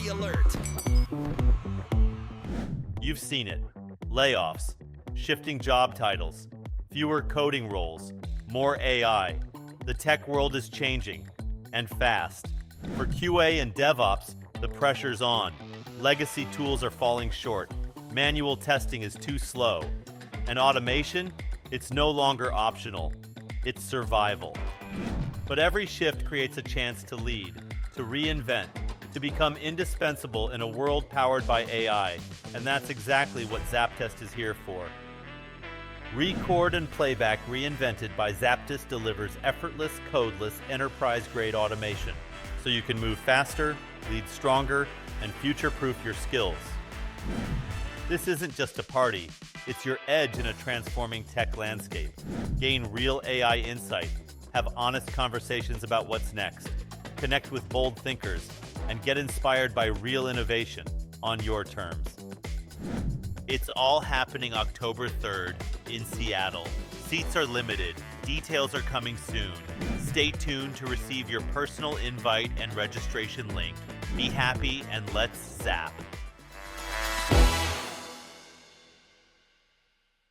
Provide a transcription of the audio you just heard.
the alert. You've seen it. Layoffs, shifting job titles, fewer coding roles, more AI. The tech world is changing, and fast. For QA and DevOps, the pressure's on. Legacy tools are falling short. Manual testing is too slow. And automation? It's no longer optional. It's survival. But every shift creates a chance to lead, to reinvent, to become indispensable in a world powered by AI. And that's exactly what ZAPTEST is here for. Record and playback reinvented by ZAPTEST delivers effortless, codeless, enterprise-grade automation, so you can move faster, lead stronger, and future-proof your skills. This isn't just a party, it's your edge in a transforming tech landscape. Gain real AI insight, have honest conversations about what's next, connect with bold thinkers, and get inspired by real innovation on your terms. It's all happening October 3rd in Seattle. Seats are limited. Details are coming soon. Stay tuned to receive your personal invite and registration link. Be happy and let's zap.